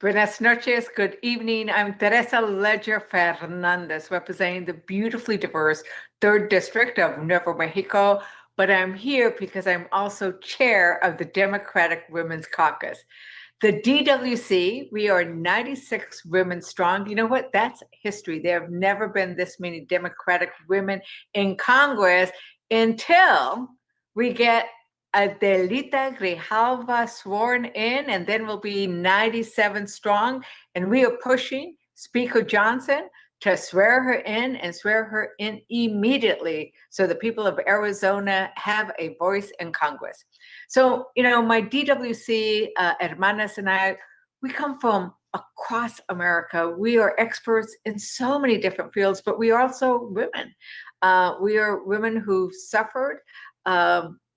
Buenas noches, good evening. I'm Teresa Ledger Fernandez, representing the beautifully diverse 3rd District of Nuevo Mexico, but I'm here because I'm also chair of the Democratic Women's Caucus. The DWC, we are 96 women strong. You know what? That's history. There have never been this many Democratic women in Congress until we get Adelita Grijalva sworn in, and then we'll be 97 strong. And we are pushing Speaker Johnson to swear her in and swear her in immediately so the people of Arizona have a voice in Congress. So, you know, my DWC hermanas and I, we come from across America. We are experts in so many different fields, but we are also women. We are women who've suffered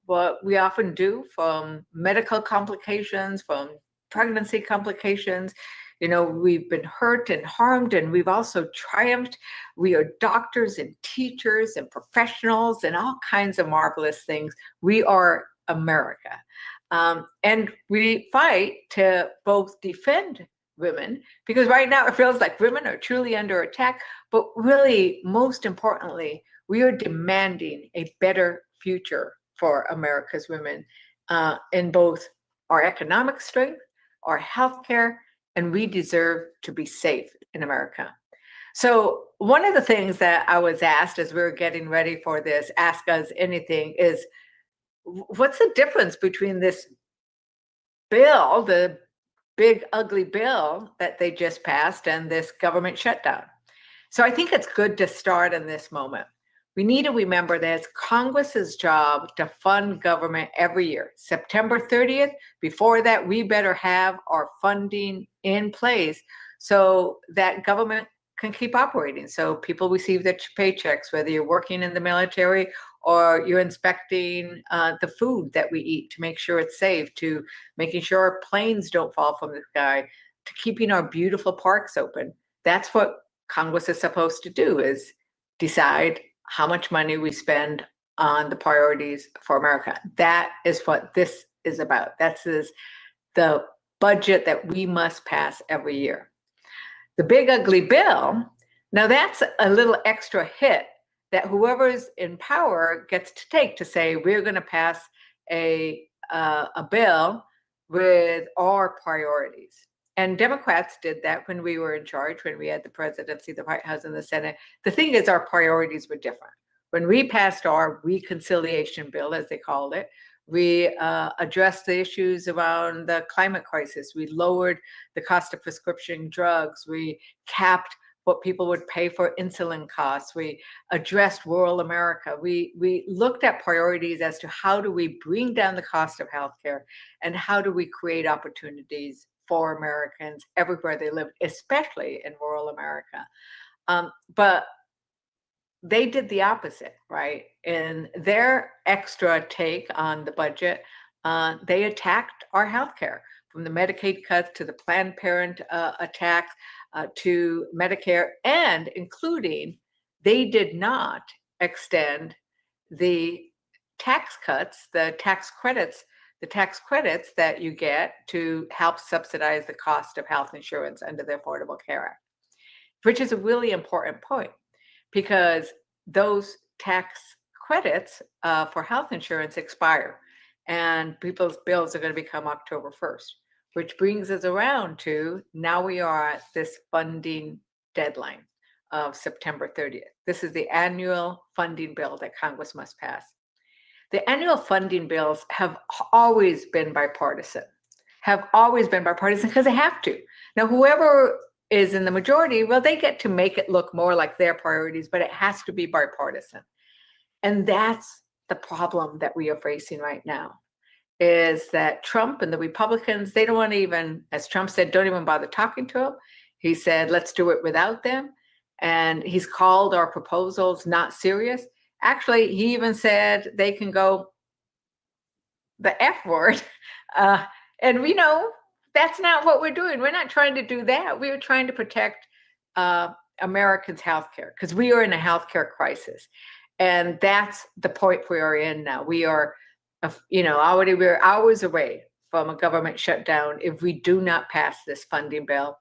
what we often do, from medical complications, from pregnancy complications. You know, we've been hurt and harmed, and we've also triumphed. We are doctors and teachers and professionals and all kinds of marvelous things. We are America. And we fight to both defend women, because right now it feels like women are truly under attack, but really, most importantly, we are demanding a better future for America's women in both our economic strength, our healthcare, and we deserve to be safe in America. So one of the things that I was asked as we were getting ready for this Ask Us Anything is, what's the difference between this bill, the big ugly bill that they just passed, and this government shutdown? So I think it's good to start in this moment. We need to remember that it's Congress's job to fund government every year. September 30th, before that, we better have our funding in place so that government can keep operating, so people receive their paychecks, whether you're working in the military or you're inspecting the food that we eat to make sure it's safe, to making sure our planes don't fall from the sky, to keeping our beautiful parks open. That's what Congress is supposed to do, is decide how much money we spend on the priorities for America. That is what this is about. That is the budget that we must pass every year. The big ugly bill, now that's a little extra hit that whoever's in power gets to take, to say, we're going to pass a a bill with our priorities. And Democrats did that when we were in charge, when we had the presidency, the White House, and the Senate. The thing is, our priorities were different. When we passed our reconciliation bill, as they called it, we addressed the issues around the climate crisis. We lowered the cost of prescription drugs. We capped what people would pay for insulin costs. We addressed rural America. We looked at priorities as to how do we bring down the cost of healthcare and how do we create opportunities for Americans everywhere they live, especially in rural America. But they did the opposite, right? In their extra take on the budget, they attacked our healthcare, from the Medicaid cuts to the Planned Parenthood attacks to Medicare, and including, they did not extend the tax cuts, the tax credits that you get to help subsidize the cost of health insurance under the Affordable Care Act, which is a really important point, because those tax credits for health insurance expire and people's bills are going to become October 1st, which brings us around to now we are at this funding deadline of September 30th. This is the annual funding bill that Congress must pass. The annual funding bills have always been bipartisan, because they have to. Now, whoever is in the majority, well, they get to make it look more like their priorities, but it has to be bipartisan. And that's the problem that we are facing right now, is that Trump and the Republicans, they don't want to even, as Trump said, don't even bother talking to him. He said, let's do it without them. And he's called our proposals not serious. Actually, he even said they can go the F word. And we know that's not what we're doing. We're not trying to do that. We are trying to protect Americans' healthcare, because we are in a healthcare crisis. And that's the point we are in now. We are, already we're hours away from a government shutdown if we do not pass this funding bill.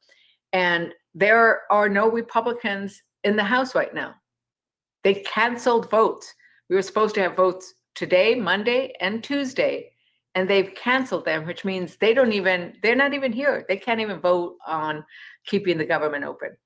And there are no Republicans in the House right now. They canceled votes. We were supposed to have votes today, Monday, and Tuesday, and they've canceled them, which means they're not even here. They can't even vote on keeping the government open.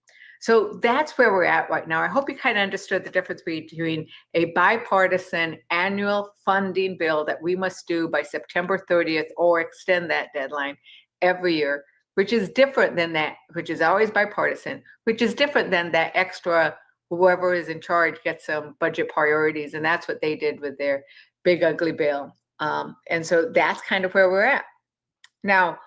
So that's where we're at right now. I hope you kind of understood the difference between a bipartisan annual funding bill that we must do by September 30th or extend that deadline every year, which is different than that, which is always bipartisan, which is different than that extra, whoever is in charge gets some budget priorities. And that's what they did with their big, ugly bill. And so that's kind of where we're at. Now,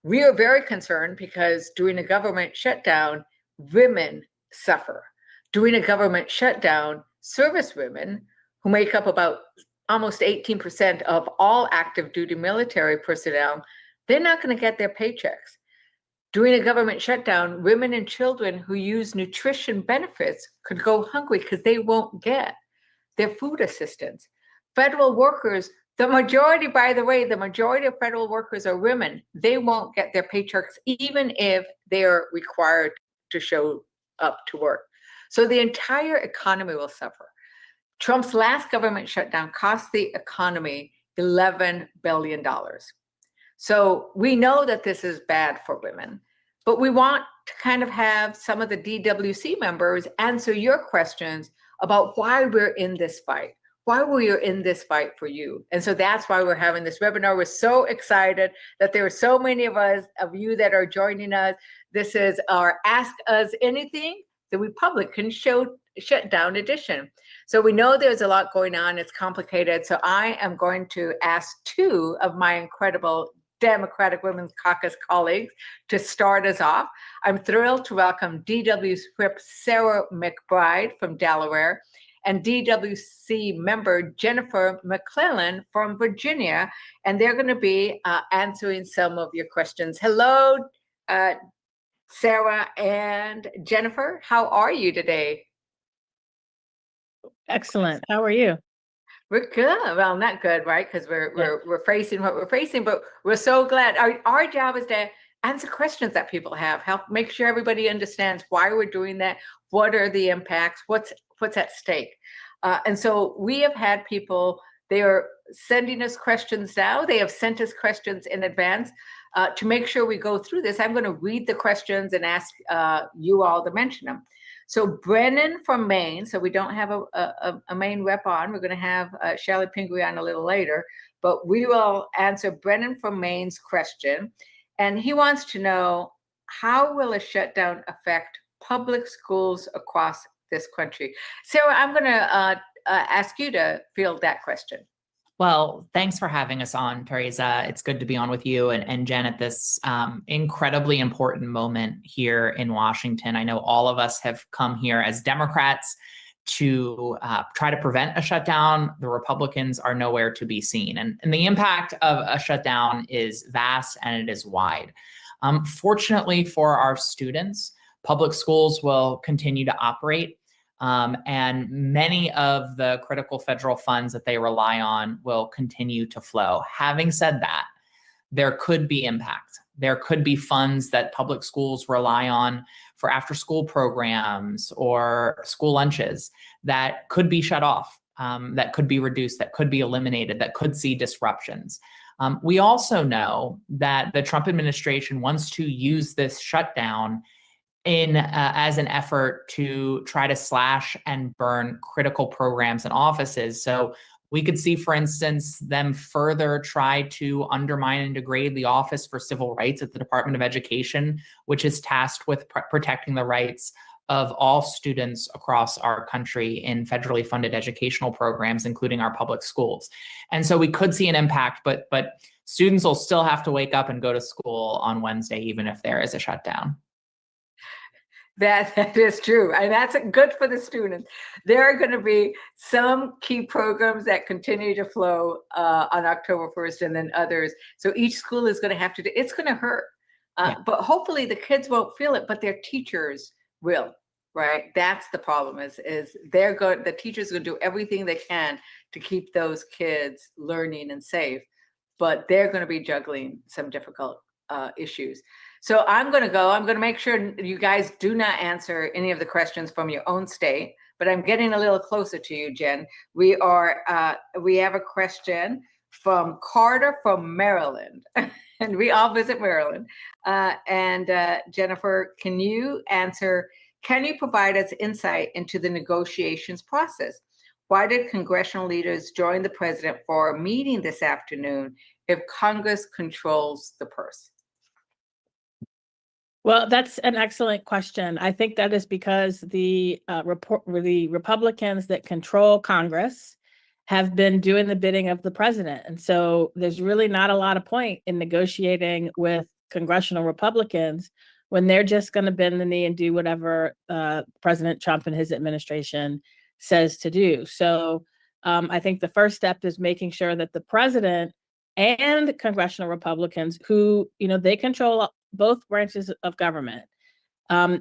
we are very concerned because during a government shutdown, women suffer. During a government shutdown, service women, who make up about almost 18% of all active duty military personnel, they're not going to get their paychecks. During a government shutdown, women and children who use nutrition benefits could go hungry because they won't get their food assistance. Federal workers, the majority of federal workers are women. They won't get their paychecks even if they're required to show up to work. So the entire economy will suffer. Trump's last government shutdown cost the economy $11 billion. So we know that this is bad for women, but we want to kind of have some of the DWC members answer your questions about why we're in this fight, why we are in this fight for you. And so that's why we're having this webinar. We're so excited that there are so many of you that are joining us. This is our Ask Us Anything, the Republican Shutdown edition. So we know there's a lot going on. It's complicated. So I am going to ask two of my incredible Democratic Women's Caucus colleagues to start us off. I'm thrilled to welcome DWC Whip Sarah McBride from Delaware and DWC member Jennifer McClellan from Virginia, and they're going to be answering some of your questions. Hello, Sarah and Jennifer. How are you today? Excellent. How are you? We're good. Well, not good, right? Because we're facing what we're facing, but we're so glad. Our job is to answer questions that people have, help make sure everybody understands why we're doing that, what are the impacts, what's at stake. And so we have had people, they are sending us questions now. They have sent us questions in advance. To make sure we go through this, I'm going to read the questions and ask you all to mention them. So Brennan from Maine, so we don't have a Maine rep on. We're going to have Shelley Pingree on a little later, but we will answer Brennan from Maine's question. And he wants to know, how will a shutdown affect public schools across this country? Sarah, I'm going to ask you to field that question. Well, thanks for having us on, Teresa. It's good to be on with you and Jen at this incredibly important moment here in Washington. I know all of us have come here as Democrats to try to prevent a shutdown. The Republicans are nowhere to be seen. And the impact of a shutdown is vast and it is wide. Fortunately for our students, public schools will continue to operate. And many of the critical federal funds that they rely on will continue to flow. Having said that, there could be impact. There could be funds that public schools rely on for after-school programs or school lunches that could be shut off, that could be reduced, that could be eliminated, that could see disruptions. We also know that the Trump administration wants to use this shutdown as an effort to try to slash and burn critical programs and offices. So we could see, for instance, them further try to undermine and degrade the Office for Civil Rights at the Department of Education, which is tasked with protecting the rights of all students across our country in federally funded educational programs, including our public schools. And so we could see an impact, but students will still have to wake up and go to school on Wednesday, even if there is a shutdown. That is true, and that's good for the students. There are going to be some key programs that continue to flow on October 1st, and then others. So each school is going to have to do. It's going to hurt, but hopefully the kids won't feel it, but their teachers will. Right? That's the problem. Is the teachers are going to do everything they can to keep those kids learning and safe, but they're going to be juggling some difficult issues. So I'm going to make sure you guys do not answer any of the questions from your own state, but I'm getting a little closer to you, Jen. We have a question from Carter from Maryland, and we all visit Maryland. Jennifer, can you provide us insight into the negotiations process? Why did congressional leaders join the president for a meeting this afternoon if Congress controls the purse? Well, that's an excellent question. I think that is because the Republicans that control Congress have been doing the bidding of the president. And so there's really not a lot of point in negotiating with congressional Republicans when they're just going to bend the knee and do whatever President Trump and his administration says to do. So I think the first step is making sure that the president and congressional Republicans, who, they control both branches of government,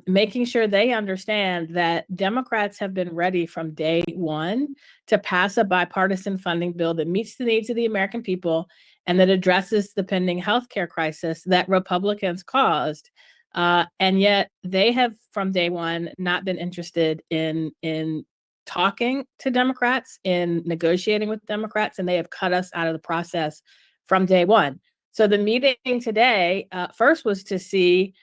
making sure they understand that Democrats have been ready from day one to pass a bipartisan funding bill that meets the needs of the American people and that addresses the pending healthcare crisis that Republicans caused. And yet they have from day one not been interested in talking to Democrats, in negotiating with Democrats, and they have cut us out of the process from day one. So the meeting today first was to see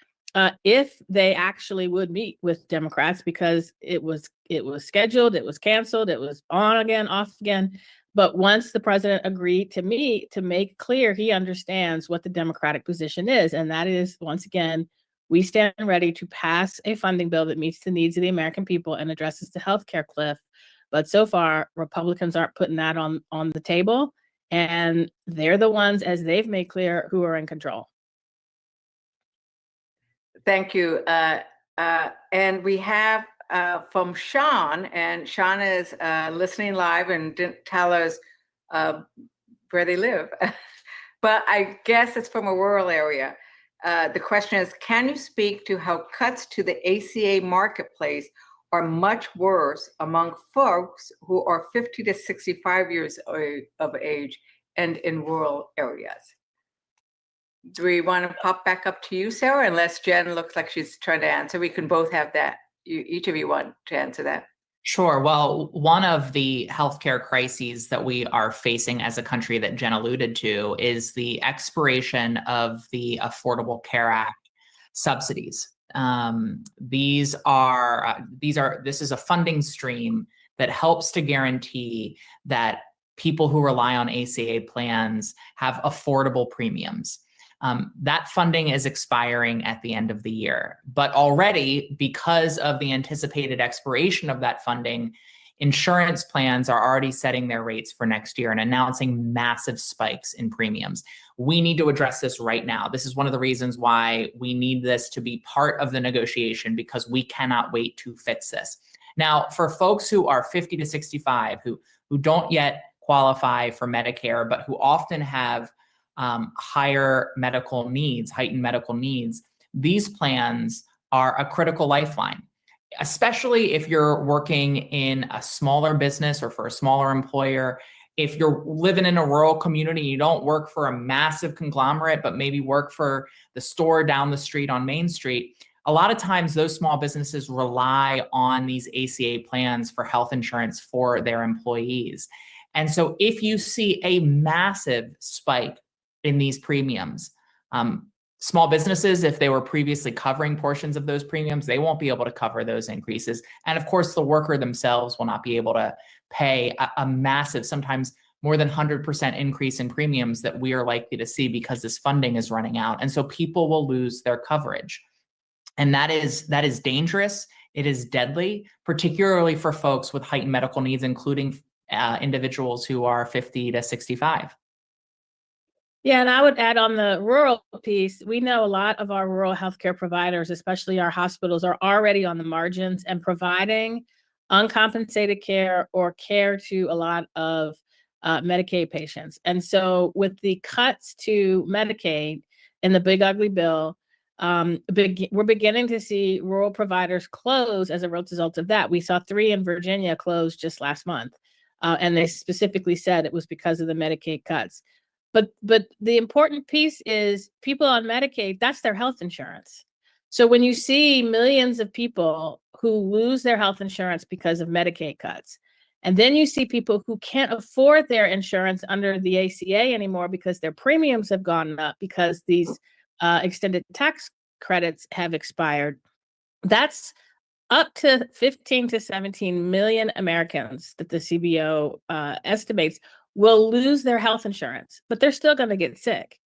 if they actually would meet with Democrats, because it was scheduled, it was canceled, it was on again, off again. But once the president agreed to meet, to make clear he understands what the Democratic position is, and that is, once again, we stand ready to pass a funding bill that meets the needs of the American people and addresses the healthcare cliff. But so far, Republicans aren't putting that on the table, and they're the ones, as they've made clear, who are in control. Thank you. And we have from Sean, and Sean is listening live and didn't tell us where they live, but I guess it's from a rural area. The question is, can you speak to how cuts to the ACA marketplace are much worse among folks who are 50 to 65 years of age and in rural areas? Do we want to pop back up to you, Sarah? Unless Jen looks like she's trying to answer, we can both have that. Each of you want to answer that. Sure. Well, one of the healthcare crises that we are facing as a country that Jen alluded to is the expiration of the Affordable Care Act subsidies. This is a funding stream that helps to guarantee that people who rely on ACA plans have affordable premiums. That funding is expiring at the end of the year. But already, because of the anticipated expiration of that funding, insurance plans are already setting their rates for next year and announcing massive spikes in premiums. We need to address this right now. This is one of the reasons why we need this to be part of the negotiation, because we cannot wait to fix this. Now, for folks who are 50 to 65, who don't yet qualify for Medicare, but who often have heightened medical needs, these plans are a critical lifeline, especially if you're working in a smaller business or for a smaller employer. If you're living in a rural community, you don't work for a massive conglomerate, but maybe work for the store down the street on Main Street. A lot of times those small businesses rely on these ACA plans for health insurance for their employees. And so if you see a massive spike in these premiums, small businesses, if they were previously covering portions of those premiums, they won't be able to cover those increases. And of course, the worker themselves will not be able to pay a massive, sometimes more than 100% increase in premiums that we are likely to see because this funding is running out. And so people will lose their coverage. And that is dangerous. It is deadly, particularly for folks with heightened medical needs, including individuals who are 50 to 65. Yeah, and I would add on the rural piece, we know a lot of our rural healthcare providers, especially our hospitals, are already on the margins and providing uncompensated care or care to a lot of Medicaid patients. And so with the cuts to Medicaid in the big ugly bill, we're beginning to see rural providers close as a result of that. We saw 3 in Virginia close just last month, and they specifically said it was because of the Medicaid cuts. But the important piece is people on Medicaid, that's their health insurance. So when you see millions of people who lose their health insurance because of Medicaid cuts, and then you see people who can't afford their insurance under the ACA anymore because their premiums have gone up because these extended tax credits have expired, that's up to 15 to 17 million Americans that the CBO estimates will lose their health insurance, but they're still going to get sick.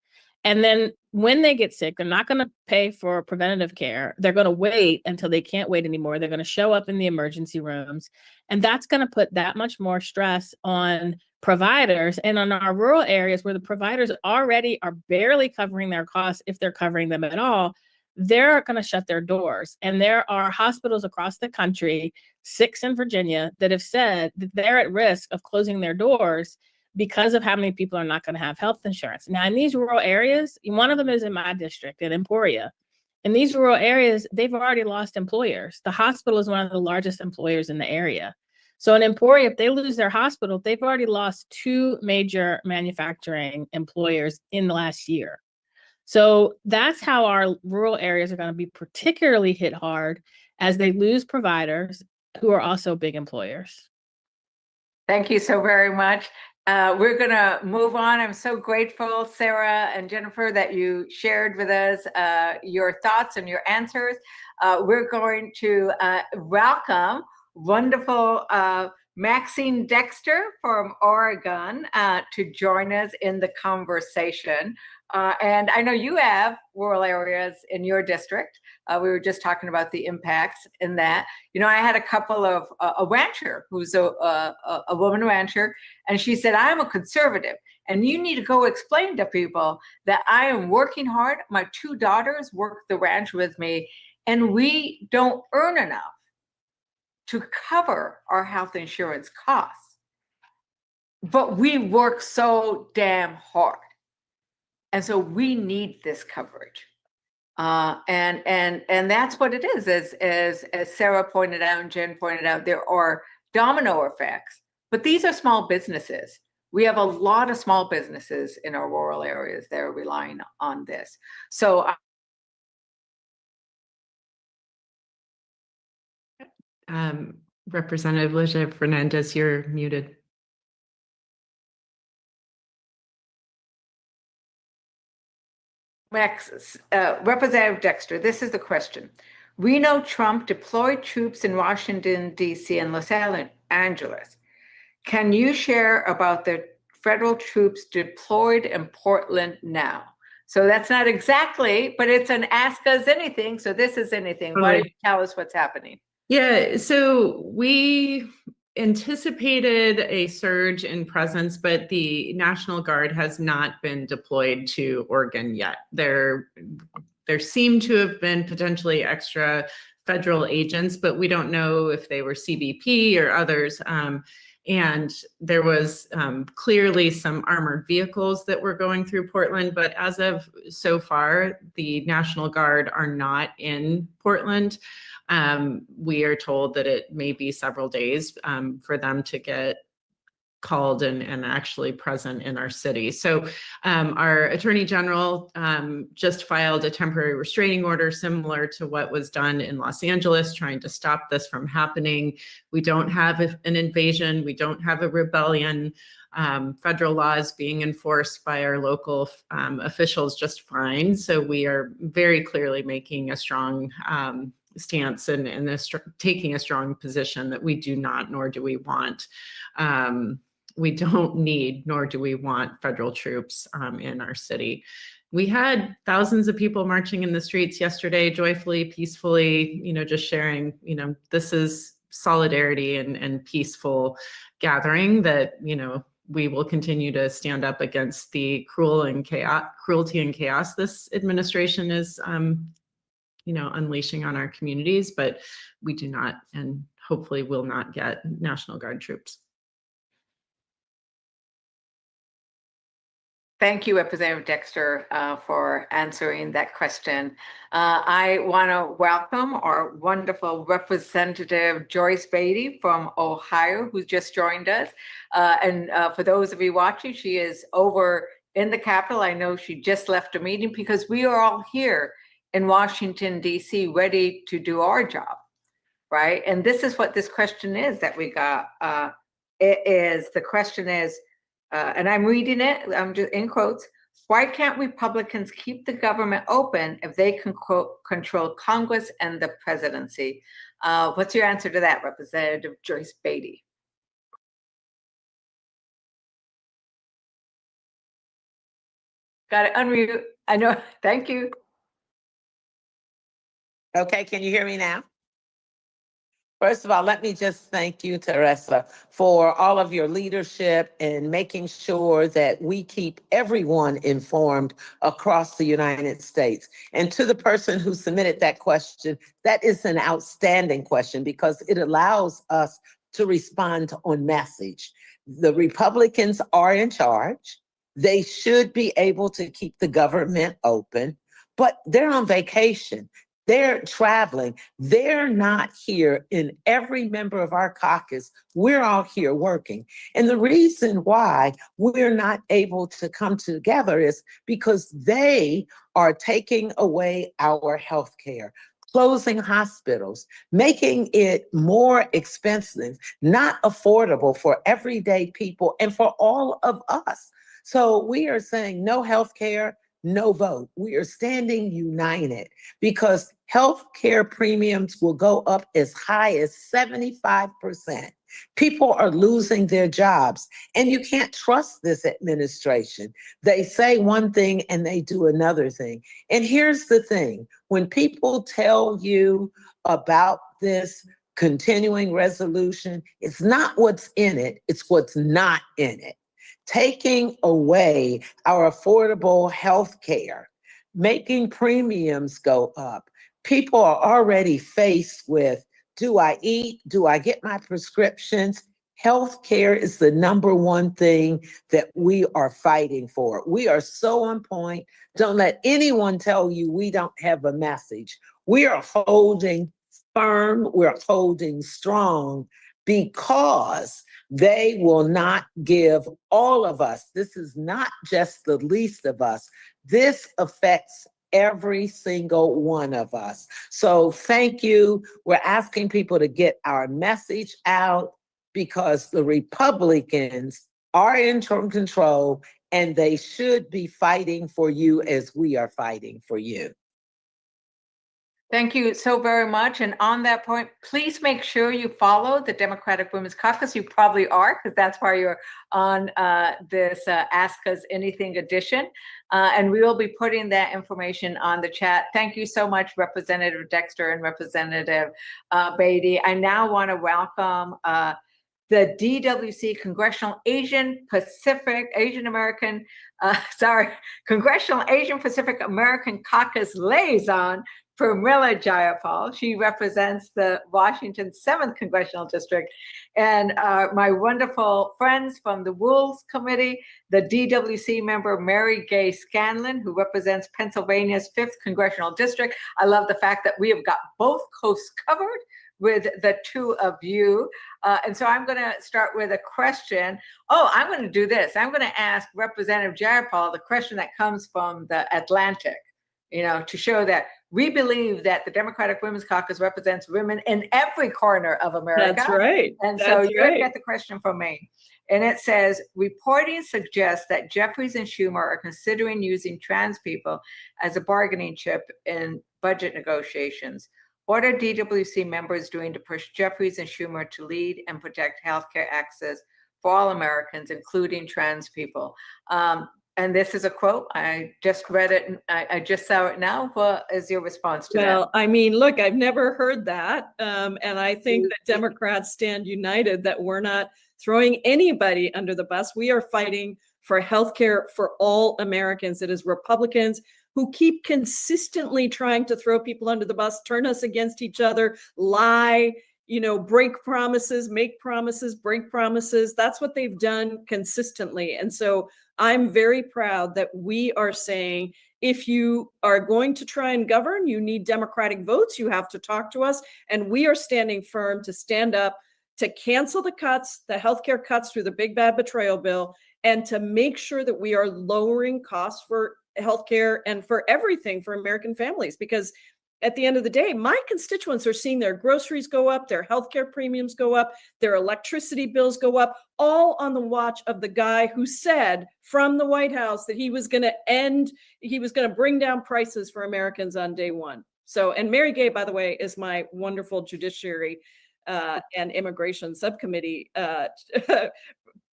And then when they get sick, they're not going to pay for preventative care. They're going to wait until they can't wait anymore. They're going to show up in the emergency rooms. And that's going to put that much more stress on providers and on our rural areas where the providers already are barely covering their costs, if they're covering them at all. They're going to shut their doors. And there are hospitals across the country, 6 in Virginia, that have said that they're at risk of closing their doors because of how many people are not going to have health insurance. Now, in these rural areas, one of them is in my district, in Emporia. In these rural areas, they've already lost employers. The hospital is one of the largest employers in the area. So in Emporia, if they lose their hospital, they've already lost 2 major manufacturing employers in the last year. So that's how our rural areas are going to be particularly hit hard as they lose providers who are also big employers. Thank you so very much. We're going to move on. I'm so grateful, Sarah and Jennifer, that you shared with us your thoughts and your answers. We're going to welcome wonderful Maxine Dexter from Oregon to join us in the conversation. And I know you have rural areas in your district. We were just talking about the impacts in that. You know, I had a couple of a rancher who's a woman rancher, and she said, I'm a conservative, and you need to go explain to people that I am working hard. My 2 daughters work the ranch with me, and we don't earn enough to cover our health insurance costs. But we work so damn hard. And so we need this coverage. And that's what it is. As Sarah pointed out and Jen pointed out, there are domino effects, but these are small businesses. We have a lot of small businesses in our rural areas that are relying on this. So Representative Leger Fernandez, you're muted. Max, Representative Dexter, this is the question. We know Trump deployed troops in Washington, D.C. and Los Angeles. Can you share about the federal troops deployed in Portland now? So that's not exactly, but it's an ask us anything. So this is anything. Why don't you tell us what's happening? Yeah, so we anticipated a surge in presence, but the National Guard has not been deployed to Oregon yet. There seem to have been potentially extra federal agents, but we don't know if they were CBP or others. And there was clearly some armored vehicles that were going through Portland, but as of so far, the National Guard are not in Portland. We are told that it may be several days for them to get called and actually present in our city. So our Attorney General just filed a temporary restraining order similar to what was done in Los Angeles, trying to stop this from happening. We don't have an invasion. We don't have a rebellion. Federal laws being enforced by our local officials just fine. So we are very clearly making a strong stance and taking a strong position that we do not, nor do we want. We don't need, nor do we want federal troops in our city. We had thousands of people marching in the streets yesterday, joyfully, peacefully, just sharing, this is solidarity and peaceful gathering that, we will continue to stand up against the cruelty and chaos this administration is, unleashing on our communities, but we do not and hopefully will not get National Guard troops. Thank you, Representative Dexter, for answering that question. I want to welcome our wonderful Representative Joyce Beatty from Ohio, who just joined us. And for those of you watching, she is over in the Capitol. I know she just left a meeting because we are all here in Washington, D.C., ready to do our job, right? And this is what this question is that we got. The question is, and I'm reading it, I'm just in quotes, why can't Republicans keep the government open if they can control Congress and the presidency? What's your answer to that, Representative Joyce Beatty? Got it, unmute. I know, thank you. Okay, can you hear me now? First of all, let me just thank you, Teresa, for all of your leadership in making sure that we keep everyone informed across the United States. And to the person who submitted that question, that is an outstanding question because it allows us to respond on message. The Republicans are in charge. They should be able to keep the government open, but they're on vacation. They're traveling. They're not here in every member of our caucus. We're all here working. And the reason why we're not able to come together is because they are taking away our health care, closing hospitals, making it more expensive, not affordable for everyday people and for all of us. So we are saying no health care, no vote. We are standing united because health care premiums will go up as high as 75%. People are losing their jobs, and you can't trust this administration. They say one thing and they do another thing. And here's the thing, when people tell you about this continuing resolution, it's not what's in it, it's what's not in it. Taking away our affordable health care, making premiums go up. People are already faced with, do I eat? Do I get my prescriptions? Health care is the number one thing that we are fighting for. We are so on point. Don't let anyone tell you we don't have a message. We are holding firm, we're holding strong because they will not give all of us. This is not just the least of us. This affects every single one of us. So thank you. We're asking people to get our message out because the Republicans are in control and they should be fighting for you as we are fighting for you. Thank you so very much. And on that point, please make sure you follow the Democratic Women's Caucus. You probably are, because that's why you're on this Ask Us Anything edition. And we will be putting that information on the chat. Thank you so much, Representative Dexter and Representative Beatty. I now want to welcome the DWC Congressional Congressional Asian Pacific American Caucus Liaison, Pramila Jayapal. She represents the Washington 7th Congressional District. And my wonderful friends from the Rules Committee, the DWC member Mary Gay Scanlon, who represents Pennsylvania's 5th Congressional District. I love the fact that we have got both coasts covered with the two of you. And so I'm going to start with a question. Oh, I'm going to do this. I'm going to ask Representative Jayapal the question that comes from the Atlantic, to show that we believe that the Democratic Women's Caucus represents women in every corner of America. That's right. And so you're going to get the question from me. And it says, reporting suggests that Jeffries and Schumer are considering using trans people as a bargaining chip in budget negotiations. What are DWC members doing to push Jeffries and Schumer to lead and protect healthcare access for all Americans, including trans people? And this is a quote. I just read it. And I just saw it now. What is your response to that? Well, I mean, look, I've never heard that. And I think that Democrats stand united that we're not throwing anybody under the bus. We are fighting for healthcare for all Americans. It is Republicans who keep consistently trying to throw people under the bus, turn us against each other, lie, break promises, make promises, break promises. That's what they've done consistently. And so I'm very proud that we are saying, if you are going to try and govern, you need Democratic votes. You have to talk to us. And we are standing firm to stand up to cancel the cuts, the healthcare cuts through the big bad betrayal bill, and to make sure that we are lowering costs for healthcare and for everything for American families. Because at the end of the day, my constituents are seeing their groceries go up, their healthcare premiums go up, their electricity bills go up, all on the watch of the guy who said from the White House that he was going to bring down prices for Americans on day one. So, and Mary Gay, by the way, is my wonderful Judiciary and Immigration Subcommittee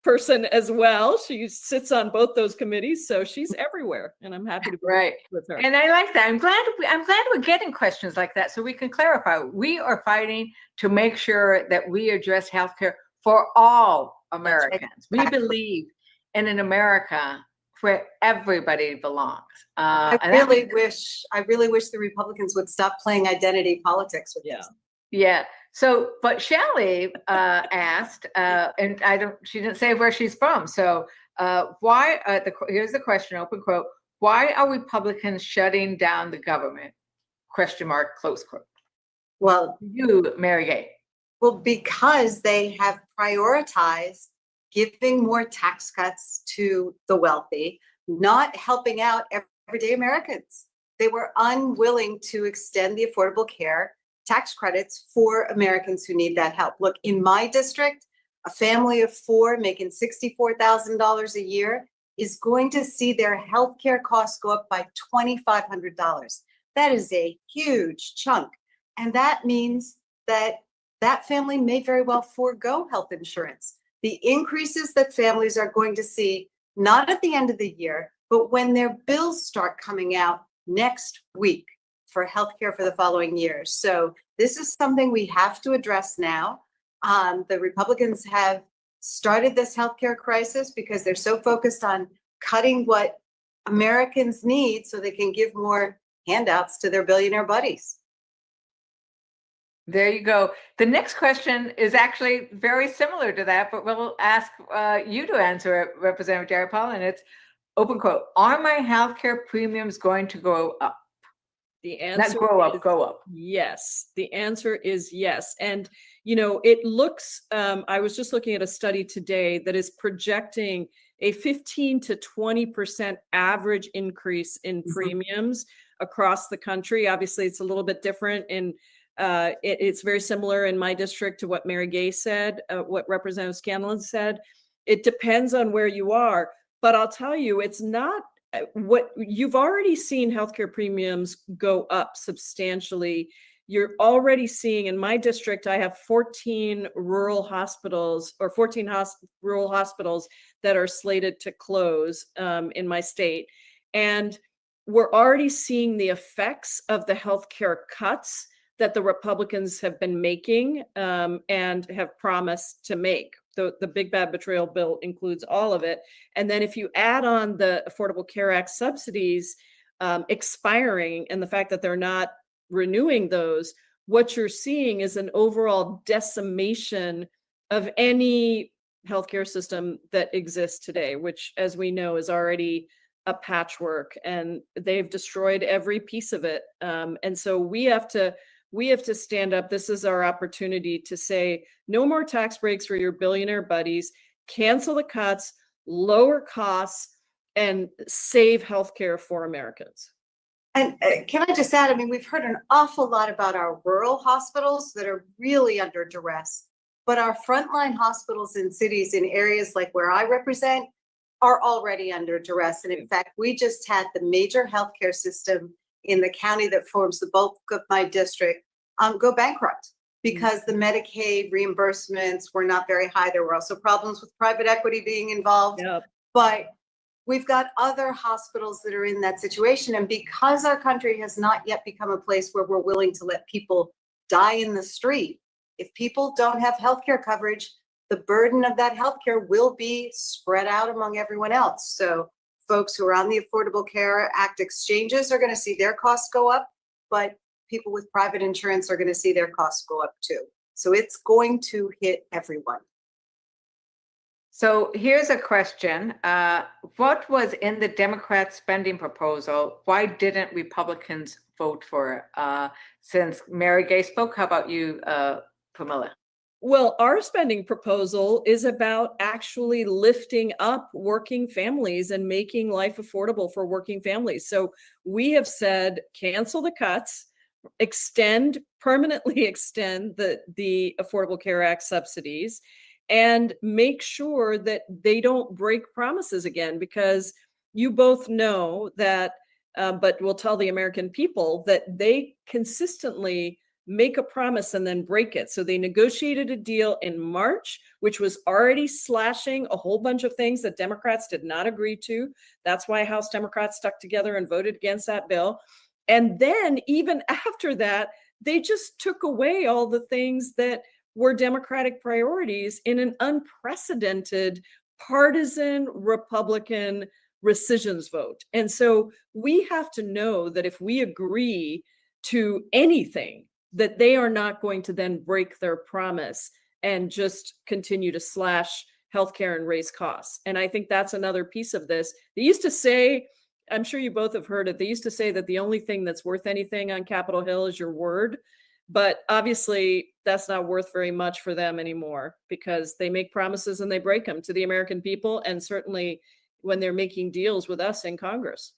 person as well. She sits on both those committees, so she's everywhere, and I'm happy to be with her. And I like that. I'm glad we're getting questions like that, so we can clarify. We are fighting to make sure that we address healthcare for all Americans. We believe in an America where everybody belongs. I really wish the Republicans would stop playing identity politics with this. Yeah. So, but Shelley asked, and she didn't say where she's from. So, why? Here's the question. Open quote. Why are Republicans shutting down the government? Question mark. Close quote. Well, you, Mary Gay. Well, because they have prioritized giving more tax cuts to the wealthy, not helping out everyday Americans. They were unwilling to extend the Affordable Care tax credits for Americans who need that help. Look, in my district, a family of 4 making $64,000 a year is going to see their healthcare costs go up by $2,500. That is a huge chunk. And that means that that family may very well forego health insurance. The increases that families are going to see, not at the end of the year, but when their bills start coming out next week for healthcare for the following years. So this is something we have to address now. The Republicans have started this healthcare crisis because they're so focused on cutting what Americans need so they can give more handouts to their billionaire buddies. There you go. The next question is actually very similar to that, but we'll ask you to answer it, Representative Jayapal, and it's open quote. Are my healthcare premiums going to go up? The answer Not go up. Yes. The answer is yes. And, it looks, I was just looking at a study today that is projecting a 15 to 20% average increase in premiums across the country. Obviously, it's a little bit different in it's very similar in my district to what Mary Gay said, what Representative Scanlon said. It depends on where you are, but I'll tell you, it's not what you've already seen healthcare premiums go up substantially. You're already seeing in my district, I have 14 rural hospitals or 14 rural hospitals that are slated to close in my state. And we're already seeing the effects of the healthcare cuts that the Republicans have been making and have promised to make. The big bad betrayal bill includes all of it. And then if you add on the Affordable Care Act subsidies expiring and the fact that they're not renewing those, what you're seeing is an overall decimation of any healthcare system that exists today, which, as we know, is already a patchwork, and they've destroyed every piece of it. And so we have to stand up. This is our opportunity to say, no more tax breaks for your billionaire buddies, cancel the cuts, lower costs, and save healthcare for Americans. And can I just add, I mean, we've heard an awful lot about our rural hospitals that are really under duress, but our frontline hospitals in cities in areas like where I represent are already under duress. And in fact, we just had the major healthcare system in the county that forms the bulk of my district go bankrupt because the Medicaid reimbursements were not very high. There were also problems with private equity being involved. Yep. But we've got other hospitals that are in that situation. And because our country has not yet become a place where we're willing to let people die in the street, if people don't have healthcare coverage, the burden of that healthcare will be spread out among everyone else. So folks who are on the Affordable Care Act exchanges are going to see their costs go up, but people with private insurance are going to see their costs go up too. So it's going to hit everyone. So here's a question. What was in the Democrat spending proposal? Why didn't Republicans vote for it? Since Mary Gay spoke, how about you, Pamela? Well, our spending proposal is about actually lifting up working families and making life affordable for working families. So we have said, cancel the cuts, permanently extend the Affordable Care Act subsidies, and make sure that they don't break promises again, because you both know that, but we'll tell the American people that they consistently make a promise and then break it. So they negotiated a deal in March, which was already slashing a whole bunch of things that Democrats did not agree to. That's why House Democrats stuck together and voted against that bill. And then even after that, they just took away all the things that were Democratic priorities in an unprecedented partisan Republican rescissions vote. And so we have to know that if we agree to anything, that they are not going to then break their promise and just continue to slash healthcare and raise costs. And I think that's another piece of this. They used to say, I'm sure you both have heard it, they used to say that the only thing that's worth anything on Capitol Hill is your word. But obviously, that's not worth very much for them anymore, because they make promises and they break them to the American people, and certainly when they're making deals with us in Congress.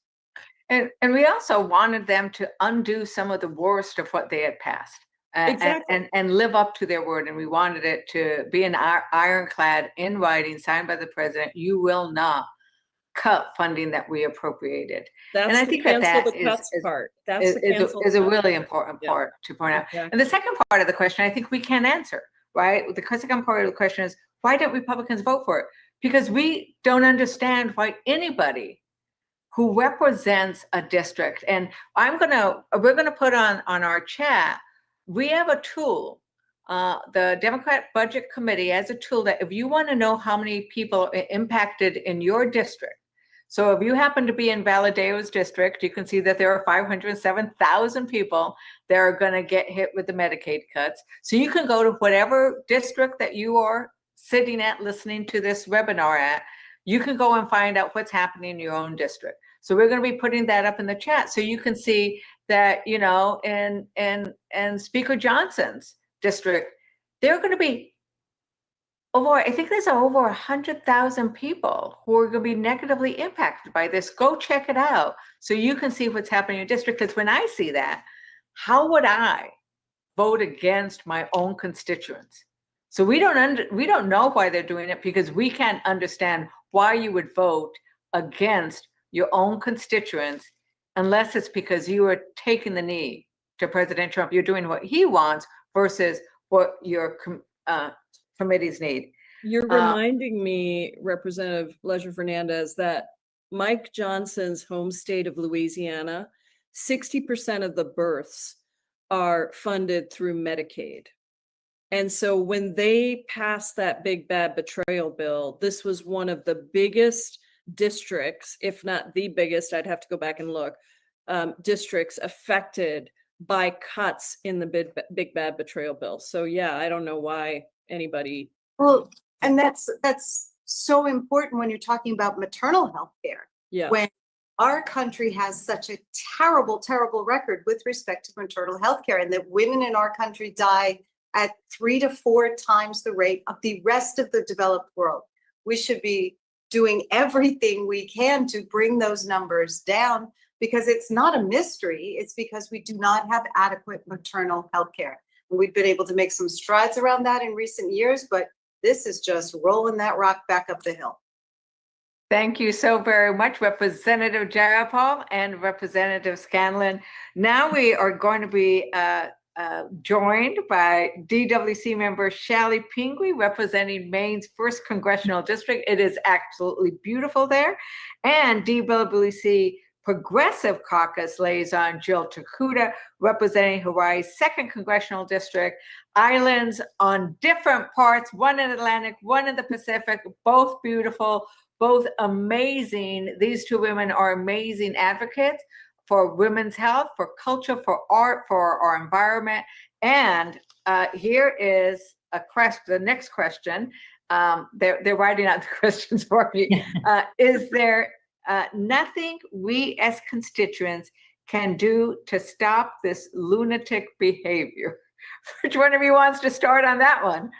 And we also wanted them to undo some of the worst of what they had passed Exactly. and live up to their word. And we wanted it to be an ironclad in writing, signed by the president. You will not cut funding that we appropriated. That's and I the think cancel that the cuts part. That's the cancel is a the cuts really part. important Yeah. part to point out. Exactly. And the second part of the question, I think we can answer, right? The second part of the question is, why don't Republicans vote for it? Because we don't understand why anybody who represents a district, and we're gonna put on our chat, we have a tool. The Democrat Budget Committee has a tool that if you want to know how many people are impacted in your district, so if you happen to be in Valadeo's district, you can see that there are 507,000 people that are going to get hit with the Medicaid cuts. So you can go to whatever district that you are sitting at, listening to this webinar at, you can go and find out what's happening in your own district. So we're going to be putting that up in the chat so you can see that, you know, in Speaker Johnson's district, there are going to be I think there's over 100,000 people who are going to be negatively impacted by this. Go check it out so you can see what's happening in your district. Because when I see that, how would I vote against my own constituents? So we don't know why they're doing it, because we can't understand why you would vote against your own constituents unless it's because you are taking the knee to President Trump. You're doing what he wants versus what your committees need. You're reminding me, Representative Leger Fernandez, that Mike Johnson's home state of Louisiana, 60% of the births are funded through Medicaid. And so when they passed that big bad betrayal bill, this was one of the biggest districts, if not the biggest, I'd have to go back and look, districts affected by cuts in the big bad betrayal bill. So yeah, I don't know why anybody. Well, and that's so important when you're talking about maternal health care. Yeah. When our country has such a terrible, terrible record with respect to maternal health care, and that women in our country die at 3 to 4 times the rate of the rest of the developed world. We should be doing everything we can to bring those numbers down, because it's not a mystery. It's because we do not have adequate maternal health care. And we've been able to make some strides around that in recent years, but this is just rolling that rock back up the hill. Thank you so very much, Representative Jayapal and Representative Scanlon. Now we are going to be joined by DWC member Shally Pingree, representing Maine's 1st Congressional District. It is absolutely beautiful there. And DWC Progressive Caucus liaison Jill Takuda, representing Hawaii's 2nd Congressional District. Islands on different parts, one in Atlantic, one in the Pacific, both beautiful, both amazing. These 2 women are amazing advocates for women's health, for culture, for art, for our environment. And here is the next question. They're writing out the questions for me. Is there nothing we as constituents can do to stop this lunatic behavior? Which one of you wants to start on that one?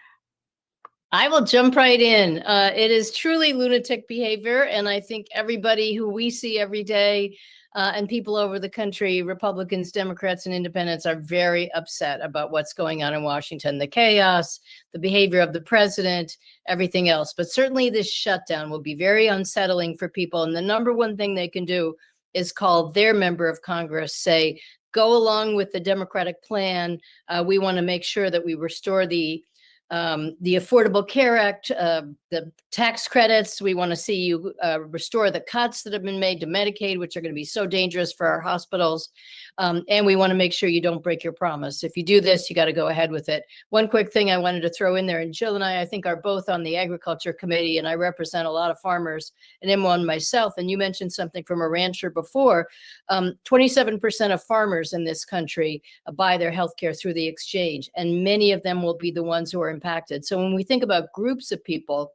I will jump right in. It is truly lunatic behavior. And I think everybody who we see every day and people over the country, Republicans, Democrats, and independents, are very upset about what's going on in Washington, the chaos, the behavior of the president, everything else. But certainly this shutdown will be very unsettling for people. And the number one thing they can do is call their member of Congress, say, go along with the Democratic plan. We want to make sure that we restore the Affordable Care Act, the tax credits. We want to see you restore the cuts that have been made to Medicaid, which are going to be so dangerous for our hospitals. And we want to make sure you don't break your promise. If you do this, you got to go ahead with it. One quick thing I wanted to throw in there, and Jill and I think, are both on the Agriculture Committee, and I represent a lot of farmers, and I'm one myself. And you mentioned something from a rancher before. 27% of farmers in this country buy their health care through the exchange, and many of them will be the ones who are impacted. So when we think about groups of people,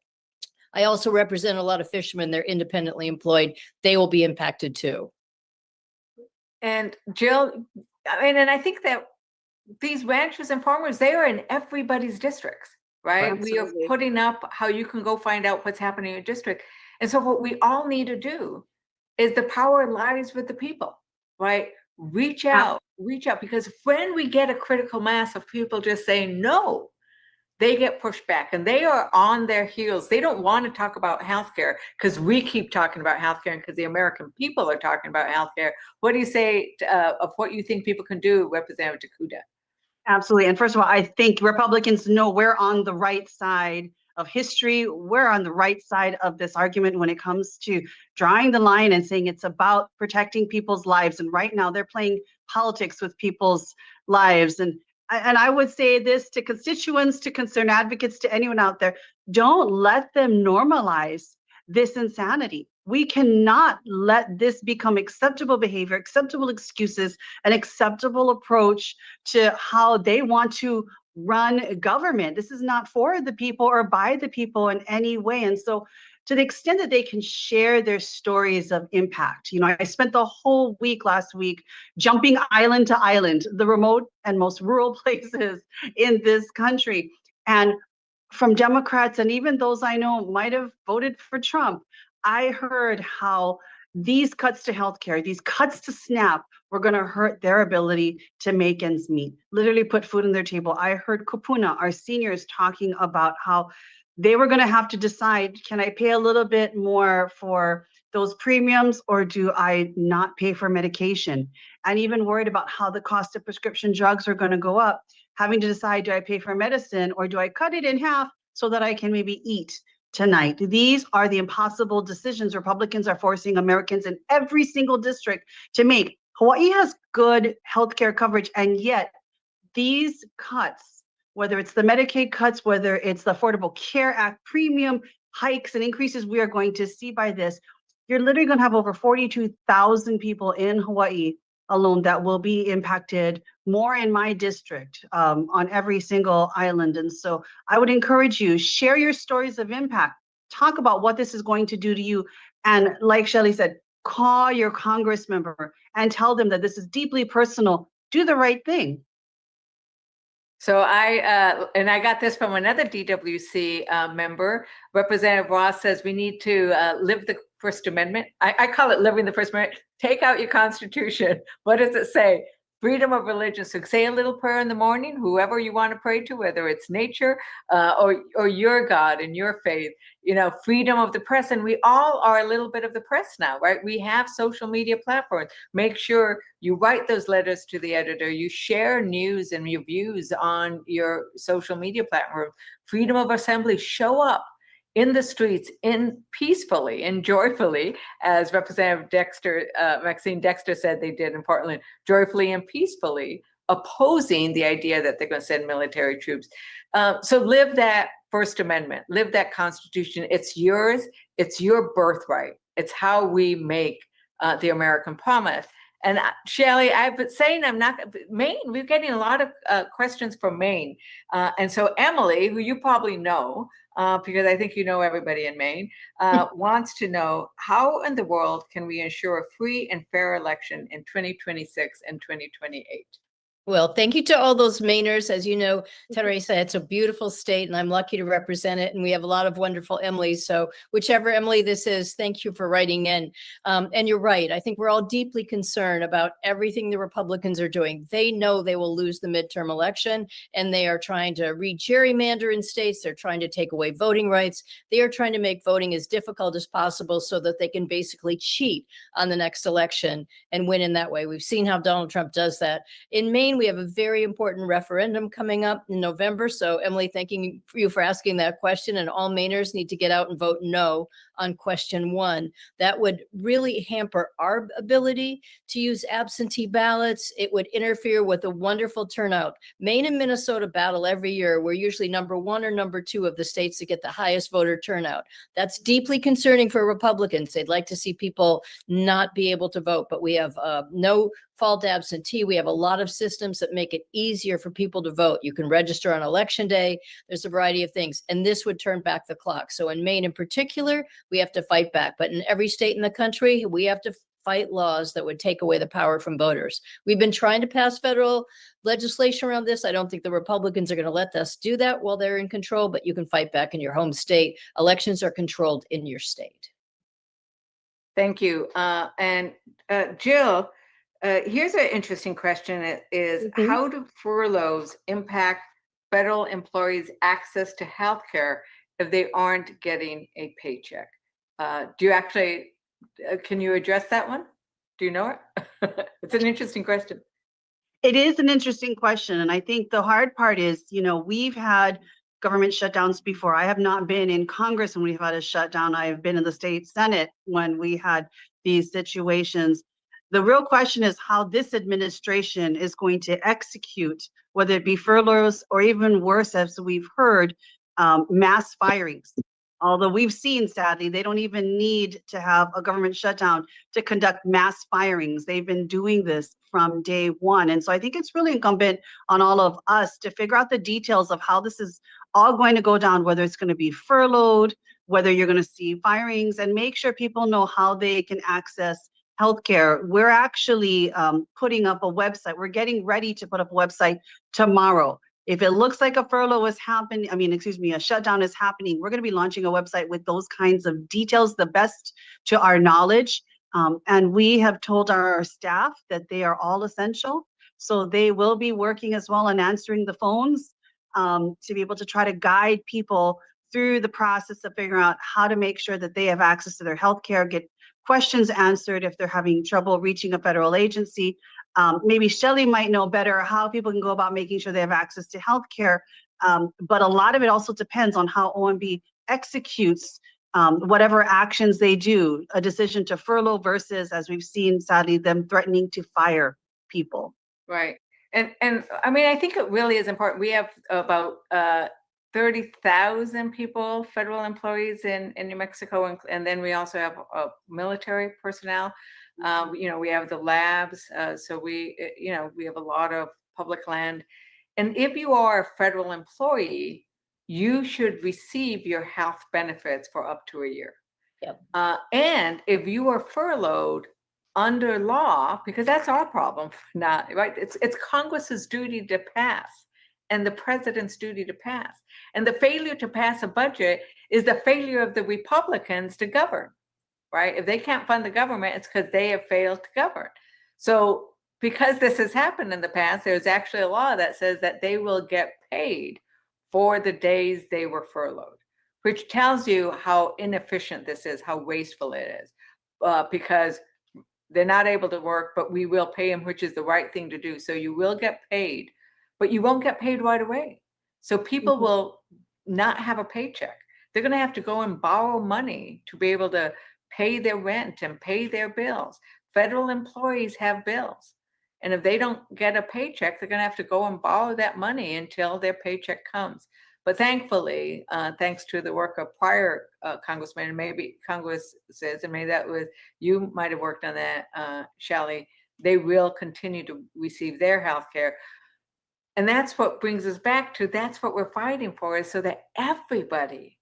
I also represent a lot of fishermen. They're independently employed. They will be impacted too. And Jill, and I think that these ranchers and farmers, they are in everybody's districts, right? Absolutely. We are putting up how you can go find out what's happening in your district. And so what we all need to do is, the power lies with the people, right? Reach out, because when we get a critical mass of people just saying no, they get pushed back, and they are on their heels. They don't want to talk about healthcare because we keep talking about healthcare, and because the American people are talking about healthcare. What do you say of what you think people can do, Representative Takuda? Absolutely. And first of all, I think Republicans know we're on the right side of history. We're on the right side of this argument when it comes to drawing the line and saying it's about protecting people's lives. And right now they're playing politics with people's lives. And I would say this to constituents, to concerned advocates, to anyone out there: don't let them normalize this insanity. We cannot let this become acceptable behavior, acceptable excuses, an acceptable approach to how they want to run government. This is not for the people or by the people in any way. And so, to the extent that they can share their stories of impact. I spent the whole week last week jumping island to island, the remote and most rural places in this country. And from Democrats and even those I know might have voted for Trump, I heard how these cuts to healthcare, these cuts to SNAP were going to hurt their ability to make ends meet, literally put food on their table. I heard Kupuna, our seniors, talking about how they were going to have to decide, can I pay a little bit more for those premiums or do I not pay for medication? And even worried about how the cost of prescription drugs are going to go up, having to decide, do I pay for medicine or do I cut it in half so that I can maybe eat tonight? These are the impossible decisions Republicans are forcing Americans in every single district to make. Hawaii has good healthcare coverage, and yet these cuts, whether it's the Medicaid cuts, whether it's the Affordable Care Act premium hikes and increases we are going to see by this, you're literally going to have over 42,000 people in Hawaii alone that will be impacted, more in my district, on every single island. And so I would encourage you, share your stories of impact, talk about what this is going to do to you. And like Shelley said, call your Congress member and tell them that this is deeply personal. Do the right thing. So I got this from another DWC member. Representative Ross says we need to live the First Amendment. I call it living the First Amendment. Take out your Constitution. What does it say? Freedom of religion. So say a little prayer in the morning, whoever you want to pray to, whether it's nature or your God and your faith. You know, freedom of the press. And we all are a little bit of the press now, right? We have social media platforms. Make sure you write those letters to the editor. You share news and your views on your social media platform. Freedom of assembly. Show up in the streets peacefully and joyfully, as Representative Maxine Dexter said they did in Portland, joyfully and peacefully opposing the idea that they're going to send military troops. So live that First Amendment, live that Constitution. It's yours. It's your birthright. It's how we make the American promise. And Shelley, I've been saying Maine, we're getting a lot of questions from Maine. And so Emily, who you probably know, because I think you know everybody in Maine, wants to know, how in the world can we ensure a free and fair election in 2026 and 2028? Well, thank you to all those Mainers. As you know, Teresa, it's a beautiful state and I'm lucky to represent it. And we have a lot of wonderful Emilys. So whichever Emily this is, thank you for writing in. And you're right. I think we're all deeply concerned about everything the Republicans are doing. They know they will lose the midterm election and they are trying to re-gerrymander in states. They're trying to take away voting rights. They are trying to make voting as difficult as possible so that they can basically cheat on the next election and win in that way. We've seen how Donald Trump does that. In Maine, we have a very important referendum coming up in November. So Emily, thanking you for asking that question, and all Mainers need to get out and vote no on question 1. That would really hamper our ability to use absentee ballots. It would interfere with a wonderful turnout. Maine and Minnesota battle every year. We're usually number 1 or number 2 of the states that get the highest voter turnout. That's deeply concerning for Republicans. They'd like to see people not be able to vote, but we have no fault absentee. We have a lot of systems that make it easier for people to vote. You can register on election day. There's a variety of things, and this would turn back the clock. So in Maine in particular, we have to fight back, but in every state in the country, we have to fight laws that would take away the power from voters. We've been trying to pass federal legislation around this. I don't think the Republicans are going to let us do that while they're in control, but you can fight back in your home state. Elections are controlled in your state. Thank you. And Jill, here's an interesting question. How do furloughs impact federal employees' access to health care if they aren't getting a paycheck? Can you address that one? Do you know it? It's an interesting question. It is an interesting question. And I think the hard part is, we've had government shutdowns before. I have not been in Congress when we've had a shutdown. I have been in the state Senate when we had these situations. The real question is how this administration is going to execute, whether it be furloughs or even worse, as we've heard, mass firings. Although we've seen, sadly, they don't even need to have a government shutdown to conduct mass firings. They've been doing this from day one. And so I think it's really incumbent on all of us to figure out the details of how this is all going to go down, whether it's going to be furloughed, whether you're going to see firings, and make sure people know how they can access healthcare. We're actually putting up a website. We're getting ready to put up a website tomorrow If it looks like a furlough is happening, a shutdown is happening, we're going to be launching a website with those kinds of details, the best to our knowledge. And we have told our staff that they are all essential. So they will be working as well on answering the phones to be able to try to guide people through the process of figuring out how to make sure that they have access to their healthcare, get questions answered if they're having trouble reaching a federal agency. Maybe Shelley might know better how people can go about making sure they have access to healthcare. But a lot of it also depends on how OMB executes whatever actions they do, a decision to furlough versus, as we've seen, sadly, them threatening to fire people. Right. And I mean, I think it really is important. We have about 30,000 people, federal employees in New Mexico, and then we also have military personnel. We have the labs, so we have a lot of public land. And if you are a federal employee, you should receive your health benefits for up to a year. Yep. And if you are furloughed under law, because that's our problem, not right. It's Congress's duty to pass, and the president's duty to pass. And the failure to pass a budget is the failure of the Republicans to govern, right? If they can't fund the government, it's because they have failed to govern. So because this has happened in the past, there's actually a law that says that they will get paid for the days they were furloughed, which tells you how inefficient this is, how wasteful it is, because they're not able to work, but we will pay them, which is the right thing to do. So you will get paid, but you won't get paid right away. So people will not have a paycheck. They're going to have to go and borrow money to be able to pay their rent and pay their bills. Federal employees have bills. And if they don't get a paycheck, they're going to have to go and borrow that money until their paycheck comes. But thankfully, thanks to the work of prior congressmen, and maybe Congress says, and maybe that was, you might have worked on that, Shelley, they will continue to receive their health care. And that's what brings us back to, that's what we're fighting for, is so that everybody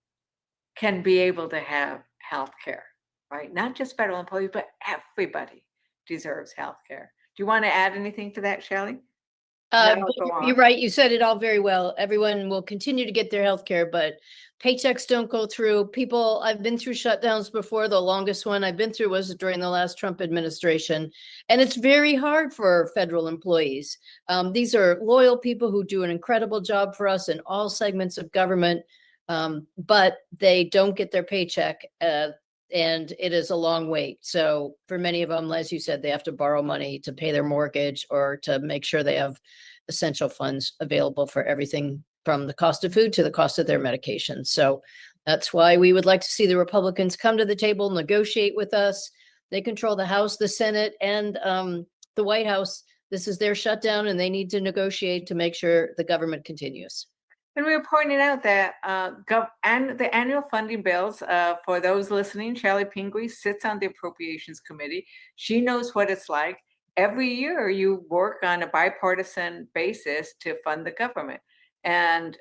can be able to have health care, right? Not just federal employees, but everybody deserves health care. Do you want to add anything to that, Shelley? You're right. You said it all very well. Everyone will continue to get their health care, but paychecks don't go through. People, I've been through shutdowns before. The longest one I've been through was during the last Trump administration. And it's very hard for federal employees. These are loyal people who do an incredible job for us in all segments of government, but they don't get their paycheck. And it is a long wait. So for many of them, as you said, they have to borrow money to pay their mortgage or to make sure they have essential funds available for everything from the cost of food to the cost of their medication. So that's why we would like to see the Republicans come to the table, negotiate with us. They control the House, the Senate, and the White House. This is their shutdown, and they need to negotiate to make sure the government continues. And we were pointing out that and the annual funding bills, for those listening, Shelley Pingree sits on the Appropriations Committee. She knows what it's like. Every year you work on a bipartisan basis to fund the government. And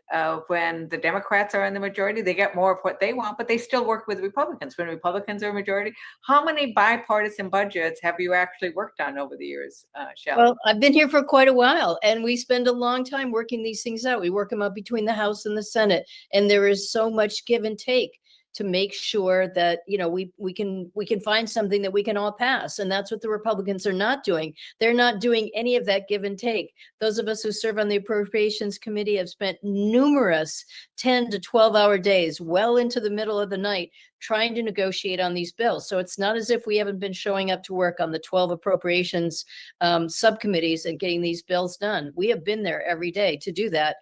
when the Democrats are in the majority, they get more of what they want, but they still work with Republicans. When Republicans are a majority, how many bipartisan budgets have you actually worked on over the years, Shelley? Well, I've been here for quite a while, and we spend a long time working these things out. We work them out between the House and the Senate, and there is so much give and take to make sure that, you know, we can find something that we can all pass. And that's what the Republicans are not doing. They're not doing any of that give and take. Those of us who serve on the Appropriations Committee have spent numerous 10 to 12-hour days well into the middle of the night trying to negotiate on these bills. So it's not as if we haven't been showing up to work on the 12 appropriations subcommittees and getting these bills done. We have been there every day to do that.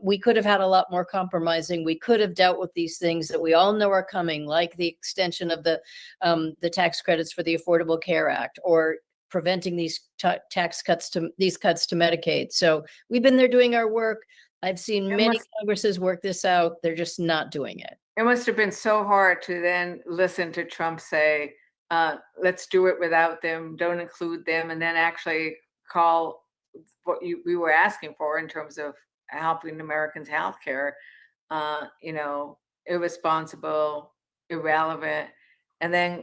We could have had a lot more compromising. We could have dealt with these things that we all know are coming, like the extension of the tax credits for the Affordable Care Act, or preventing these tax cuts to Medicaid. So we've been there doing our work. I've seen many Congresses work this out. They're just not doing it. It must have been so hard to then listen to Trump say, let's do it without them, don't include them, and then actually call what we were asking for in terms of helping Americans' health care, irresponsible, irrelevant, and then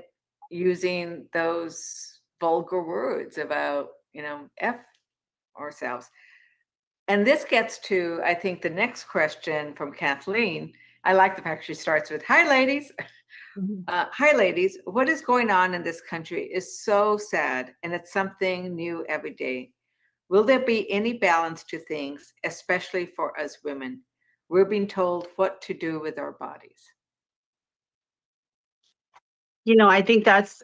using those vulgar words about, F ourselves. And this gets to, I think, the next question from Kathleen. I like the fact she starts with, hi, ladies. Hi, ladies. What is going on in this country is so sad, and it's something new every day. Will there be any balance to things, especially for us women? We're being told what to do with our bodies. I think that's,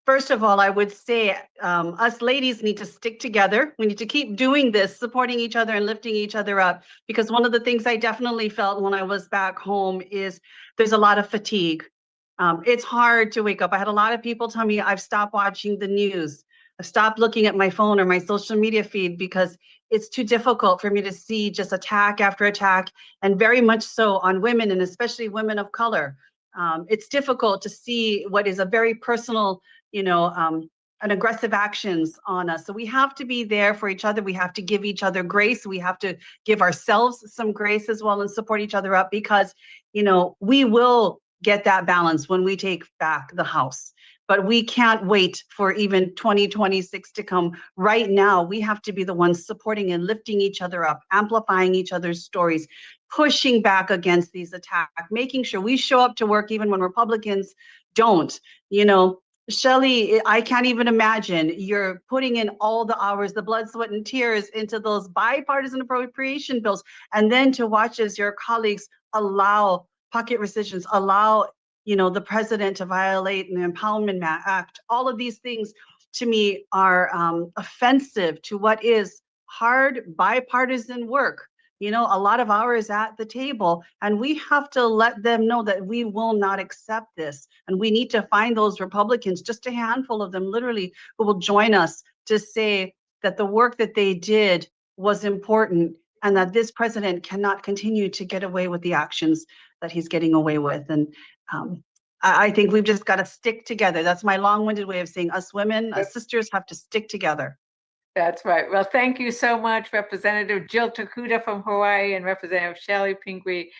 first of all, I would say us ladies need to stick together. We need to keep doing this, supporting each other and lifting each other up. Because one of the things I definitely felt when I was back home is there's a lot of fatigue. It's hard to wake up. I had a lot of people tell me I've stopped watching the news. I've stopped looking at my phone or my social media feed because it's too difficult for me to see just attack after attack, and very much so on women, and especially women of color. It's difficult to see what is a very personal, and aggressive actions on us. So we have to be there for each other. We have to give each other grace. We have to give ourselves some grace as well and support each other up, because, we will get that balance when we take back the House. But we can't wait for even 2026 to come. Right now, we have to be the ones supporting and lifting each other up, amplifying each other's stories, pushing back against these attacks, making sure we show up to work even when Republicans don't. Shelley, I can't even imagine you're putting in all the hours, the blood, sweat, and tears into those bipartisan appropriation bills, and then to watch as your colleagues allow pocket rescissions, allow the president to violate an Empowerment Act. All of these things to me are offensive to what is hard bipartisan work. A lot of hours at the table, and we have to let them know that we will not accept this. And we need to find those Republicans, just a handful of them literally, who will join us to say that the work that they did was important, and that this president cannot continue to get away with the actions that he's getting away with. And I think we've just got to stick together. That's my long-winded way of saying us women, us sisters have to stick together. That's right. Well, thank you so much, Representative Jill Takuda from Hawaii and Representative Shelley Pingree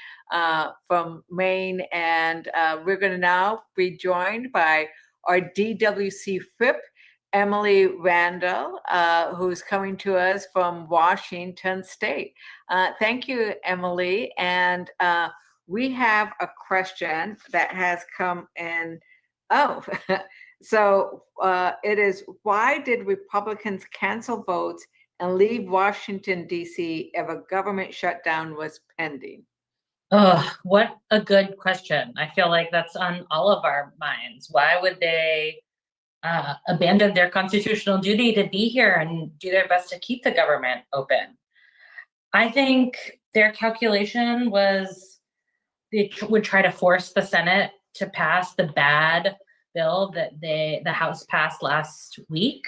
from Maine. And we're going to now be joined by our DWC whip, Emily Randall, who's coming to us from Washington State. Thank you, Emily. And we have a question that has come in. Oh, so it is, why did Republicans cancel votes and leave Washington, D.C. if a government shutdown was pending? Oh, what a good question. I feel like that's on all of our minds. Why would they abandon their constitutional duty to be here and do their best to keep the government open? I think their calculation was they would try to force the Senate to pass the bad bill that the House passed last week,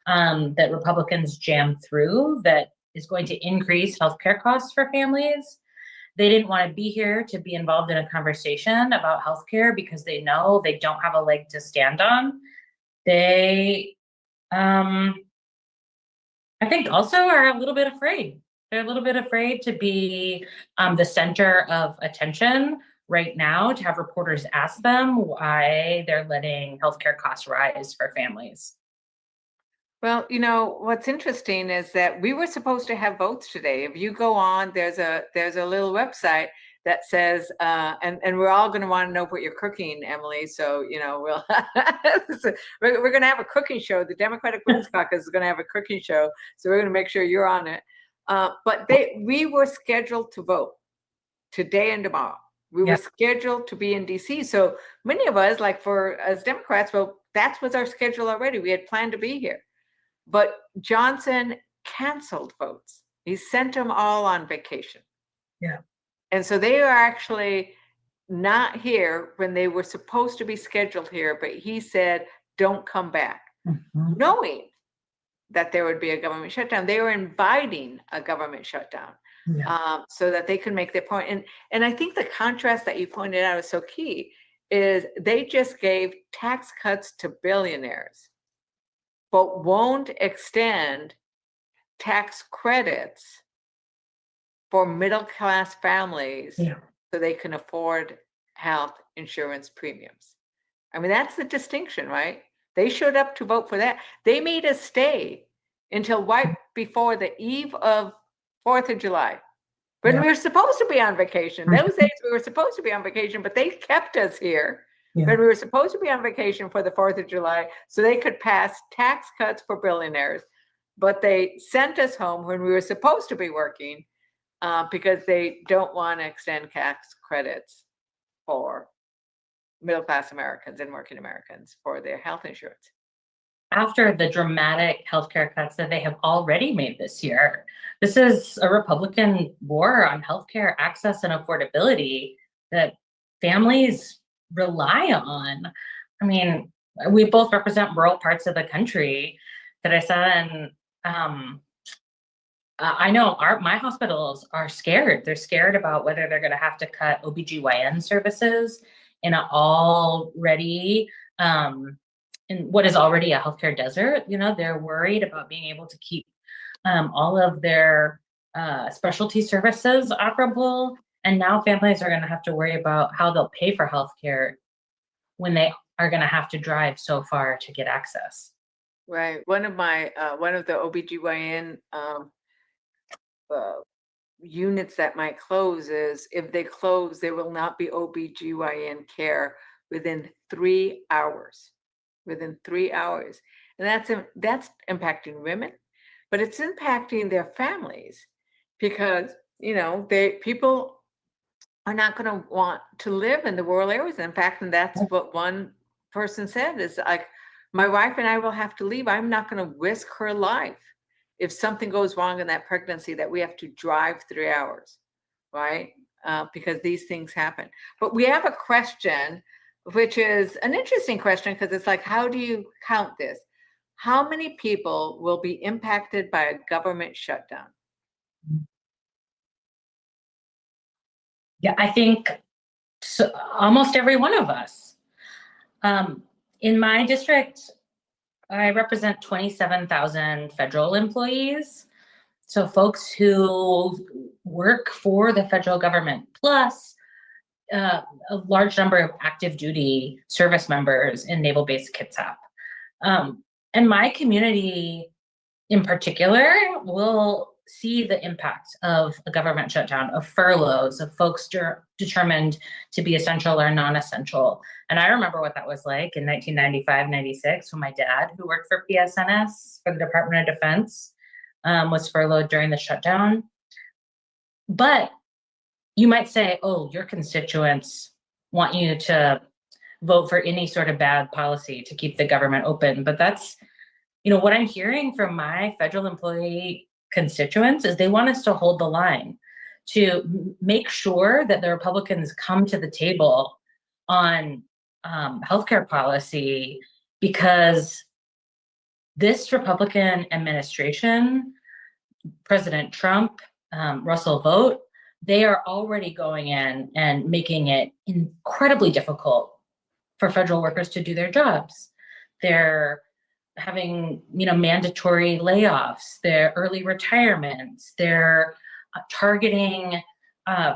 that Republicans jammed through, that is going to increase healthcare costs for families. They didn't want to be here to be involved in a conversation about healthcare because they know they don't have a leg to stand on. They, I think, also are a little bit afraid. They're a little bit afraid to be the center of attention right now, to have reporters ask them why they're letting healthcare costs rise for families. Well, what's interesting is that we were supposed to have votes today. If you go on, there's a little website that says, and we're all going to want to know what you're cooking, Emily. So, we're going to have a cooking show. The Democratic Women's Caucus is going to have a cooking show. So we're going to make sure you're on it. But we were scheduled to vote today and tomorrow. We were scheduled to be in DC. So many of us, as Democrats, well, that was our schedule already. We had planned to be here. But Johnson canceled votes. He sent them all on vacation. Yeah. And so they are actually not here when they were supposed to be scheduled here, but he said, don't come back. Mm-hmm. Knowing that there would be a government shutdown. They were inviting a government shutdown. Yeah. So that they could make their point. And I think the contrast that you pointed out is so key, is they just gave tax cuts to billionaires, but won't extend tax credits for middle-class families so they can afford health insurance premiums. I mean, that's the distinction, right? They showed up to vote for that. They made us stay until right before the eve of 4th of July. When Yeah. we were supposed to be on vacation. Those days we were supposed to be on vacation, but they kept us here Yeah. when we were supposed to be on vacation for the 4th of July so they could pass tax cuts for billionaires. But they sent us home when we were supposed to be working because they don't want to extend tax credits for middle-class Americans and working Americans for their health insurance. After the dramatic healthcare cuts that they have already made this year, this is a Republican war on healthcare access and affordability that families rely on. I mean, we both represent rural parts of the country that I said, and I know my hospitals are scared. They're scared about whether they're going to have to cut OBGYN services in an already in what is already a healthcare desert. You know, they're worried about being able to keep all of their specialty services operable. And now families are going to have to worry about how they'll pay for healthcare when they are going to have to drive so far to get access. Right. One of the OBGYN units that might close is if they close, there will not be OBGYN care within 3 hours. Within 3 hours. And that's impacting women, but it's impacting their families because, you know, people are not going to want to live in the rural areas. In fact, and that's what one person said is like, my wife and I will have to leave. I'm not going to risk her life if something goes wrong in that pregnancy that we have to drive 3 hours, right? Because these things happen. But we have a question, which is an interesting question because it's like, how do you count this? How many people will be impacted by a government shutdown? Yeah, I think so, almost every one of us. In my district, I represent 27,000 federal employees. So folks who work for the federal government, plus a large number of active duty service members in Naval Base Kitsap. And my community in particular will see the impact of a government shutdown, of furloughs, of folks determined to be essential or non-essential. And I remember what that was like in 1995, 96, when my dad, who worked for PSNS, for the Department of Defense, was furloughed during the shutdown. But you might say, oh, your constituents want you to vote for any sort of bad policy to keep the government open. But that's, you know, what I'm hearing from my federal employee constituents is they want us to hold the line, to make sure that the Republicans come to the table on healthcare policy, because this Republican administration, President Trump, Russell Vought, they are already going in and making it incredibly difficult for federal workers to do their jobs. They're having, you know, mandatory layoffs, their early retirements, they're targeting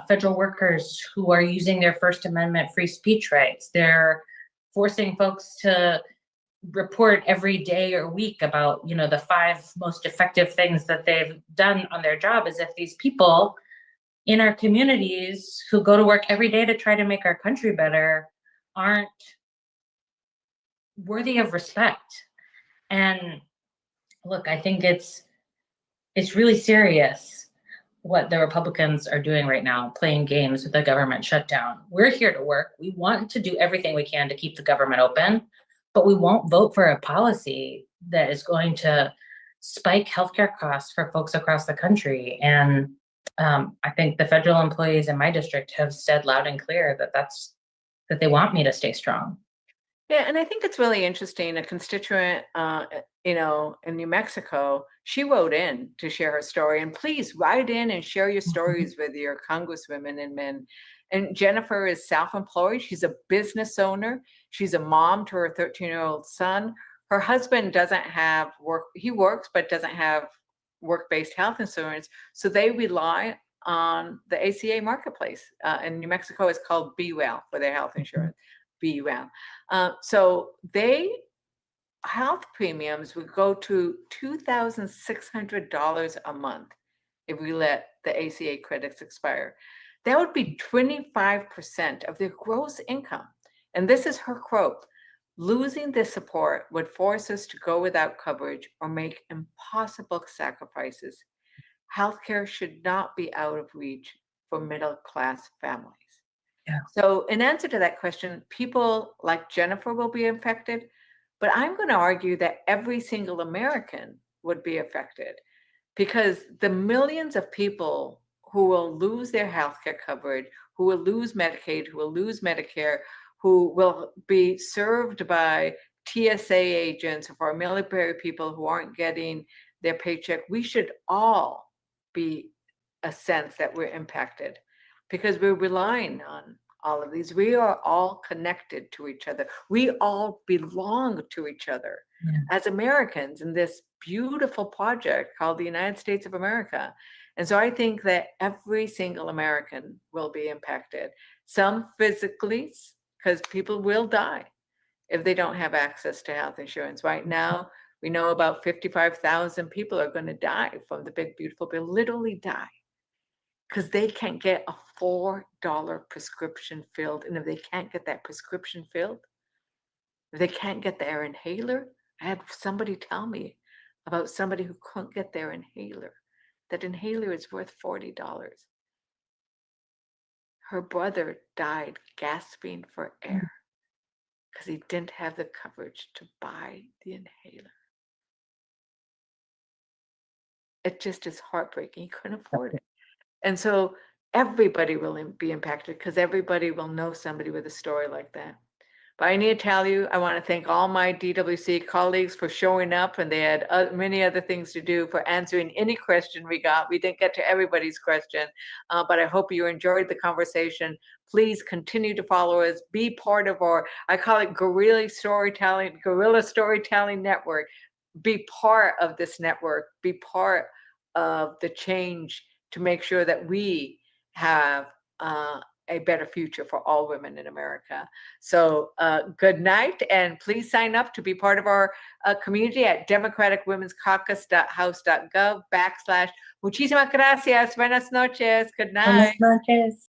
federal workers who are using their First Amendment free speech rights. They're forcing folks to report every day or week about, you know, the 5 most effective things that they've done on their job, as if these people in our communities who go to work every day to try to make our country better aren't worthy of respect. And look, I think it's really serious what the Republicans are doing right now, playing games with the government shutdown. We're here to work. We want to do everything we can to keep the government open, but we won't vote for a policy that is going to spike healthcare costs for folks across the country. And I think the federal employees in my district have said loud and clear that they want me to stay strong. Yeah, and I think it's really interesting. A constituent, you know, in New Mexico, she wrote in to share her story. And please write in and share your stories with your congresswomen and men. And Jennifer is self-employed. She's a business owner. She's a mom to her 13-year-old son. Her husband doesn't have work. He works, but doesn't have work-based health insurance. So they rely on the ACA marketplace. In New Mexico, it's called Be Well for their health insurance. Be Well. So health premiums would go to $2,600 a month if we let the ACA credits expire. That would be 25% of their gross income. And this is her quote: "Losing this support would force us to go without coverage or make impossible sacrifices. Healthcare should not be out of reach for middle-class families." Yeah. So in answer to that question, people like Jennifer will be affected, but I'm going to argue that every single American would be affected, because the millions of people who will lose their healthcare coverage, who will lose Medicaid, who will lose Medicare, who will be served by TSA agents or military people who aren't getting their paycheck, we should all be a sense that we're impacted, because we're relying on all of these. We are all connected to each other. We all belong to each other as Americans in this beautiful project called the United States of America. And so I think that every single American will be impacted. Some physically, because people will die if they don't have access to health insurance. Right now, we know about 55,000 people are going to die from the big, beautiful bill, literally die, because they can't get a $4 prescription filled. And if they can't get that prescription filled, if they can't get their inhaler, I had somebody tell me about somebody who couldn't get their inhaler. That inhaler is worth $40. Her brother died gasping for air because he didn't have the coverage to buy the inhaler. It just is heartbreaking. He couldn't afford it. And so everybody will be impacted, because everybody will know somebody with a story like that. But I need to tell you, I want to thank all my DWC colleagues for showing up, and they had many other things to do, for answering any question we got. We didn't get to everybody's question, but I hope you enjoyed the conversation. Please continue to follow us. Be part of our, I call it guerrilla storytelling network. Be part of this network. Be part of the change to make sure that we have a better future for all women in America. So good night, and please sign up to be part of our community at democraticwomen'scaucus.house.gov/. Muchísimas gracias. Buenas noches. Good night. Buenas noches.